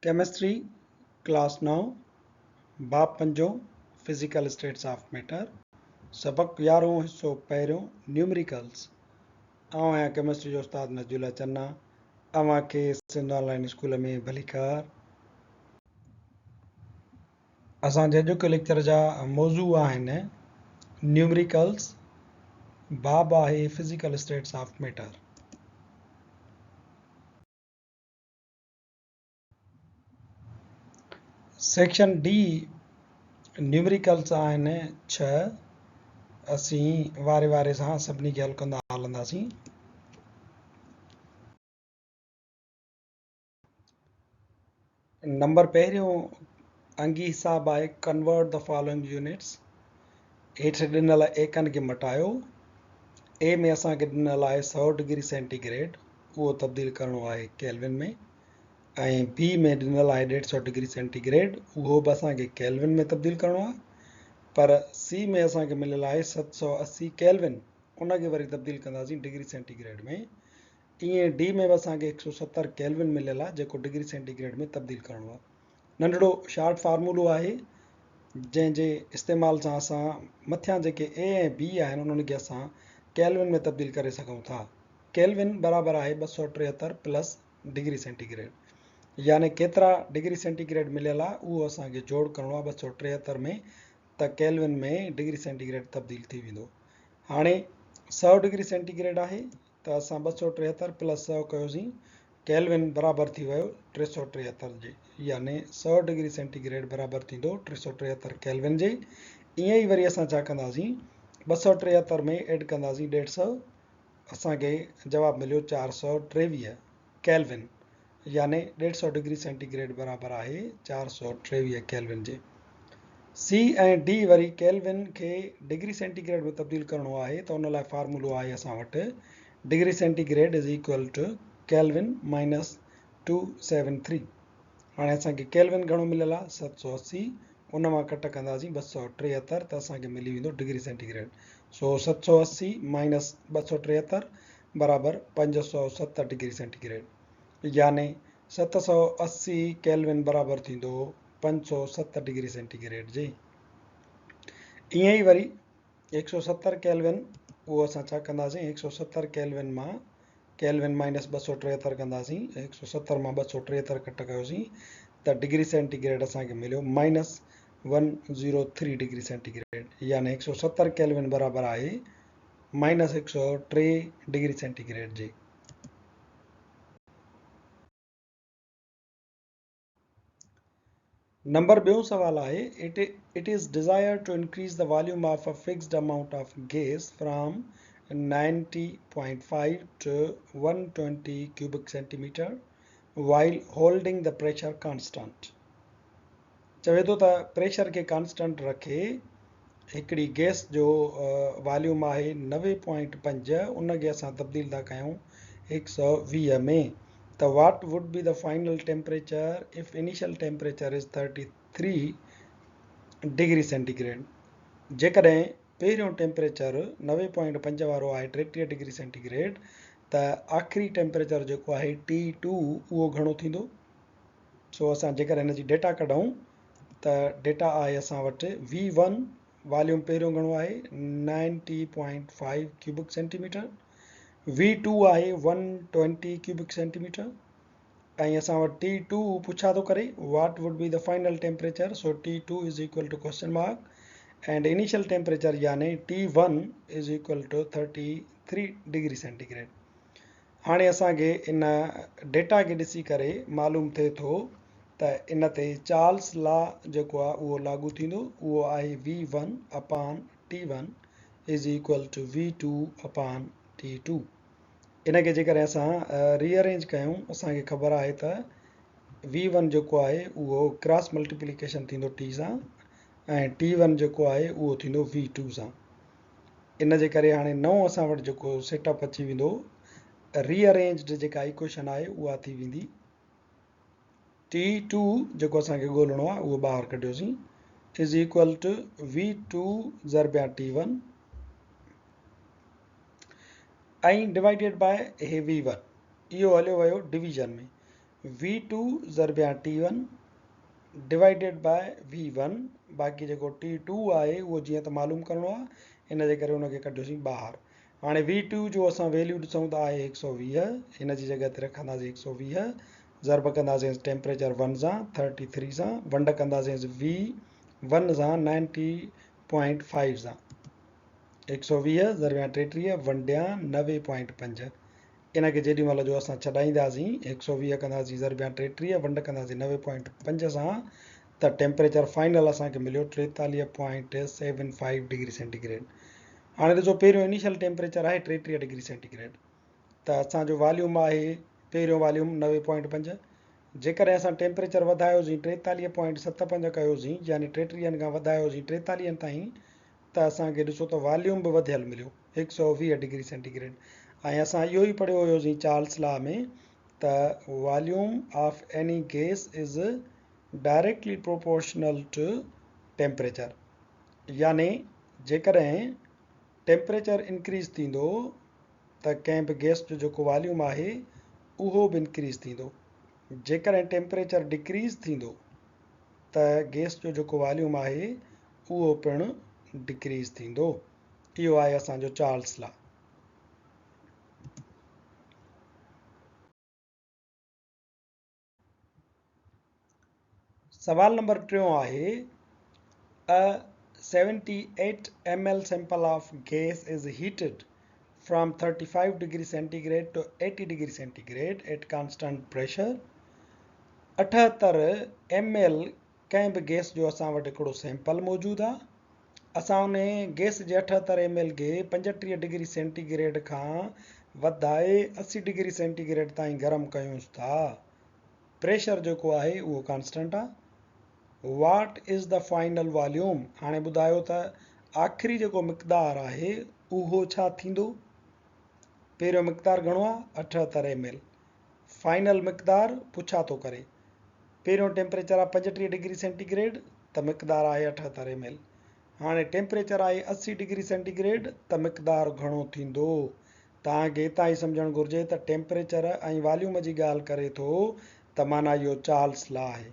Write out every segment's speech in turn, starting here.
Chemistry class 9 बाब पंजो physical status of matter सबक 11 हिस्सो पहिरियों न्यूमरिकल्स। आउं आहियां केमिस्ट्री जो उस्ताद नजूला चन्ना। अव्हांखे सिंध ऑनलाइन स्कूल में भलीकार। असांजे अॼोके लेक्चर जा मौज़ू आहिनि न्यूमरिकल्स, बाब आहे physical status of matter. Section D numericals आहिनि 6। असीं वारे वारे सां सभिनी खे हल कंदा हलंदासीं। नंबर पहिरियों अंगी हिसाब आहे कन्वर्ट द फॉलोइंग यूनिट्स। हेठि ॾिनल एकन खे मटायो। ए में असांखे ॾिनल आहे 100 डिग्री सेंटीग्रेड, उहो तब्दील करिणो आहे केल्विन में। ऐं बी में ॾिनल आहे 150 डिग्री सेंटीग्रेड, उहो बि असांखे केल्विन में तब्दील करिणो आहे। पर सी में असांखे मिलियल आहे 780 केल्विन, उनखे वरी तब्दील कंदासीं डिग्री सेंटीग्रेड में। ईअं डी में बि असांखे 170 केल्विन मिलियल आहे, जेको डिग्री सेंटीग्रेड में तब्दील करिणो आहे। नंढड़ो शार्ट फार्मूलो आहे जंहिंजे इस्तेमाल सां असां मथियां जेके ए ऐं बी आहिनि उन्हनि खे असां केल्विन में तब्दील करे सघूं था। केल्विन बराबरि आहे 273 प्लस डिग्री सेंटीग्रेड, यानी केतिरा डिग्री सेंटीग्रेड मिलियल आहे उहो असांखे जोड़ करिणो आहे 273 में, त केल्विन में डिग्री सेंटीग्रेड तब्दील थी वेंदो। हाणे 100 डिग्री सेंटीग्रेड आहे त असां 273 प्लस 100 कयोसीं, केल्विन बराबरि थी वियो 373 जे, यानी 100 डिग्री सेंटीग्रेड बराबरि थींदो 373 केल्विन जे। ईअं ई वरी असां छा कंदासीं, 273 में एड कंदासीं 150, असांखे जवाबु मिलियो 423 केल्विन, यानी 150 डिग्री सेंटीग्रेड बराबरि आहे 423 केल्विन जे। सी ऐं डी वरी केल्विन खे डिग्री सेंटीग्रेड में तब्दील करिणो आहे, त उन लाइ फार्मूलो आहे असां वटि degree centigrade is equal to kelvin minus 273। हाणे असांखे केल्विन घणो मिलियल आहे 780, उन मां कट कंदासीं 273, त असांखे मिली वेंदो डिग्री सेंटीग्रेड। सो 780 माइनस 273 बराबरि 570 डिग्री सेंटीग्रेड, यानी 780 केल्विन बराबरि थींदो 570 डिग्री सेंटीग्रेड जे। ईअं ई वरी 170 केल्विन, उहो असां छा कंदासीं, 170 केल्विन मां केल्विन माइनस 273 कंदासीं, 170 मां 273 कट कयोसीं त डिग्री सेंटीग्रेड असांखे मिलियो माइनस 103 डिग्री सेंटीग्रेड, यानी 170 केल्विन बराबरि आहे माइनस 103 डिग्री सेंटीग्रेड जे। नंबर ॿियों सवाल आहे it is desire to increase the volume of a fixed amount of gas from 90.5 to 120 cubic centimeter while holding the pressure constant। चवे थो त प्रेशर खे कांस्टेंट रखे हिकिड़ी गैस जो वॉल्यूम आहे 90.5, उनखे असां तब्दील था कयूं 120 में, त what would be the final temperature if initial temperature is 33 degree centigrade. जेकॾहिं पहिरियों टेम्परेचर 90.5 वारो आहे 33 डिग्री सेंटीग्रेड, त आख़िरी टेम्परेचर जेको आहे T2 उहो घणो थींदो। सो असां जेकॾहिं हिन जी डेटा कढूं त डेटा आहे असां वटि V1 वॉल्यूम पहिरियों घणो आहे 90.5 क्यूबिक सेंटीमीटर, V2 आहे 120 क्यूबिक सेंटीमीटर, ऐं असां वटि T2 पुछा थो करे what would be the final temperature, so T2 is equal to question mark and initial temperature यानी T1 is equal to 33 degree centigrade. हाणे असांखे इन डेटा खे ॾिसी करे मालूम थिए थो त इन ते चार्ल्स लॉ जेको आहे उहो लागू थींदो, उहो आहे V1 upon T1 is equal to V2 upon T2। इनखे जेकॾहिं असां रीअरेंज कयूं, असांखे ख़बर आहे त V1 जेको आहे उहो क्रॉस मल्टीप्लिकेशन थींदो T सां, ऐं T1 जेको आहे उहो थींदो V2 सां। इन जे करे हाणे नओं असां वटि जेको सेटअप अची वेंदो, रीअरेंज्ड जेका इक्वेशन आहे उहा थी वेंदी T2 जेको असांखे ॻोल्हिणो आहे उहो ॿाहिरि कढियोसीं इज़ इक्वल टू V2 ज़रबिया T1 ऐं डिवाइडेड बाय हे V1, इहो हलियो वियो डिवीजन में। V2 ज़रबिया T1 डिवाइडेड बाय V1, बाक़ी जेको T2 आहे उहो जीअं त मालूम करिणो आहे, इन जे करे उनखे कढियोसीं ॿाहिरि। हाणे V2 जो असां वैल्यू ॾिसूं त आहे 120, हिन जी जॻह ते रखंदासीं 120, ज़रब कंदासीं टेम्परेचर 1 सां 33 सां, वंड कंदासीं V1 सां 90.5 सां, 120 ज़रबिया 33 वंडिया 90.5। इनखे जेॾी महिल जो असां छॾाईंदासीं 120 कंदासीं ज़रबिया 33 वंड कंदासीं 90.5 सां, त टेम्परेचर फाइनल असांखे मिलियो 43.75 डिग्री सेंटीग्रेड। हाणे ॾिसो पहिरियों इनिशियल टेम्परेचर आहे 33 डिग्री सेंटीग्रेड, त असांजो वॉल्यूम आहे पहिरियों वॉल्यूम 90.5, जेकॾहिं असां टेम्परेचर वधायोसीं 43.75 कयोसीं, यानी 33 खां वधायोसीं 43 ताईं, त असांखे ॾिसो त वॉल्यूम बि वधियल मिलियो 120 डिग्री सेंटीग्रेड। ऐं असां इहो ई पढ़ियो हुयोसीं चार्ल्स लॉ में, त volume of any gas is directly proportional to temperature, यानी जेकॾहिं टेम्परेचर इंक्रीज़ थींदो त कंहिं बि गैस जो जेको वॉल्यूम आहे उहो बि इंक्रीज़ थींदो, जेकॾहिं टेम्परेचर डिक्रीज़ थींदो त गैस जो जेको वॉल्यूम आहे उहो पिणु डिक्रीज़ थींदो। इहो आहे असांजो चार्ल्स लॉ। सवाल नंबर 3 आहे, a 78 ml sample of gas is heated from 35 degree centigrade to 80 degree centigrade at constant pressure। 78 ml कंहिं बि गैस जो असां वटि हिकिड़ो सैंपल मौजूदु आहे, असां उन गैस जे 78 ml खे 35 डिग्री सेंटीग्रेड खां वधाए 80 डिग्री सेंटीग्रेड ताईं गरम कयूंसि था। प्रेशर जेको आहे उहो कांस्टेंट आहे। What is the final volume, हाणे ॿुधायो त आख़िरी जेको मिक़दार आहे उहो छा थींदो। पहिरियों मिक़दार घणो आहे 78 ml, फाइनल मिक़दार पुछा थो करे। पहिरियों टेम्परेचर आहे 35 डिग्री सेंटीग्रेड, त मिक़दार आहे 78 ml। हाणे टेम्परेचर आहे 80 डिग्री सेंटीग्रेड, त मिक़दार घणो थींदो। तव्हांखे हितां ई सम्झणु घुरिजे त टेम्परेचर ऐं वॉल्यूम जी ॻाल्हि करे थो, त माना इहो चार्ल्स लॉ आहे।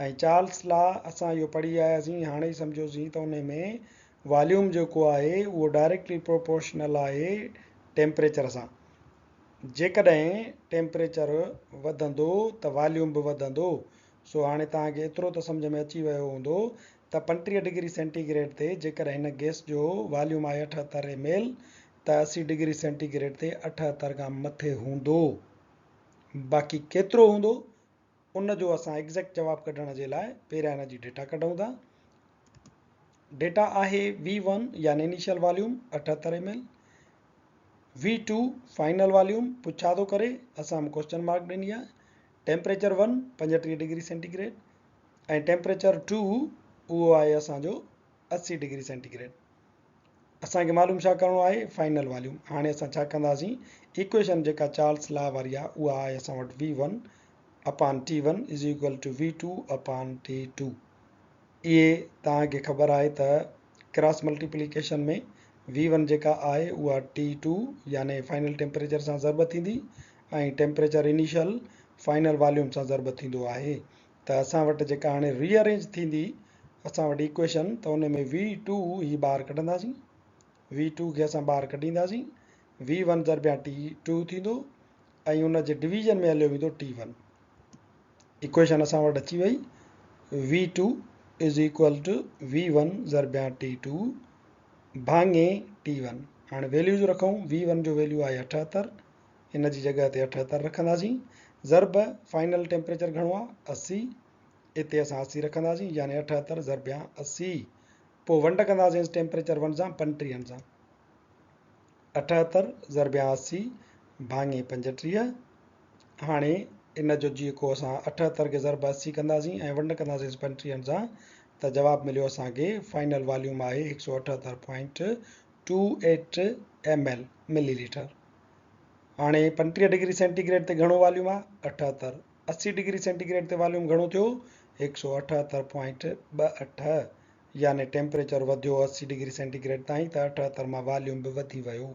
ऐं चार्ल्स लॉ असां इहो पढ़ी आयासीं, हाणे ई सम्झोसीं त उन में वॉल्यूम जेको आहे उहो डायरेक्टली प्रोपोर्शनल आहे टेम्परेचर सां। जेकॾहिं टेम्परेचर वधंदो त वॉल्यूम बि वधंदो। सो हाणे तव्हांखे एतिरो त सम्झ में अची वियो हूंदो त 35 डिग्री सेंटीग्रेड ते जेकॾहिं हिन गैस जो वॉल्यूम आहे 78 ml, त 80 डिग्री सेंटीग्रेड ते 78 खां मथे हूंदो। बाक़ी केतिरो हूंदो उन जो असां एग्ज़ैक्ट जवाबु कढण जे लाइ पहिरियां हिन जी डेटा कढूं था। डेटा आहे V1 यानी initial volume 78 ml, V2 final volume पुछा थो करे, असां क्वेश्चन मार्क ॾिनी आहे, टेम्परेचर 1 35 डिग्री सेंटीग्रेड, ऐं टेम्परेचर 2 उहो आहे असांजो 80 डिग्री सेंटीग्रेड। असांखे मालूम छा करिणो आहे, फाइनल वॉल्यूम। हाणे असां छा कंदासीं, इक्वेशन जेका चार्ल्स लॉ वारी आहे उहा आहे असां वटि V1 upon T1 is equal to V2 upon T2। इहे तव्हांखे ख़बर आहे त क्रॉस मल्टीप्लिकेशन में V1 जेका आहे उहा T2 यानी फाइनल टेम्परेचर सां ज़रब थींदी, ऐं टेम्परेचर इनिशियल फाइनल वॉल्यूम सां ज़रब थींदो आहे। त असां वटि जेका हाणे रीअरेंज थींदी असां वटि इक्वेशन, त उन में V2 ही ॿाहिरि कढंदासीं, V2 खे असां ॿाहिरि कढींदासीं, V1 ज़रबिया T2 थींदो, ऐं उन जे डिवीजन में हलियो वेंदो T1। इक्वेशन असां वटि अची वई, V2 is equal two V1 ज़रबिया T2 भाङे T1। हाणे वैल्यूज़ रखूं, V1 जो वैल्यू आहे 78, इन जी जॻह ते 78 रखंदासीं, ज़रब फाइनल टेम्परेचर घणो आहे 80, इते असां 80 रखंदासीं, यानी 78 ज़रबिया 80। पोइ वंड कंदासीं टेम्परेचर 1 सां 35 सां, 78 ज़रबिया 80 भाङे 35। हाणे इन जो जेको असां 78 खे ज़रब 80 कंदासीं ऐं वंड कंदासीं 35 सां, त जवाबु मिलियो असांखे फाइनल वॉल्यूम आहे 178.28 ml मिलीलीटर। हाणे 35 डिग्री सेंटीग्रेड ते घणो वॉल्यूम आहे 78, 80 डिग्री सेंटीग्रेड ते वॉल्यूम घणो थियो 178.28, यानी टेम्परेचर वधियो 80 डिग्री सेंटीग्रेड ताईं, त 78 मां वॉल्यूम बि वधी वियो।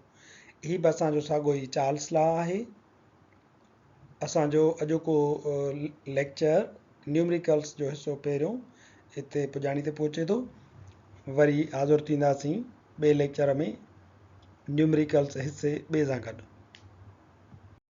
ही बि असांजो साॻियो ई चार्ल्स लॉ आहे। असांजो अॼोको लेक्चर न्यूमरिकल्स जो हिसो पहिरियों हिते पुॼाणी ते पहुचे थो। वरी हाज़ुर थींदासीं ॿिए लेक्चर में न्यूमरिकल्स हिसे ॿिए सां गॾु।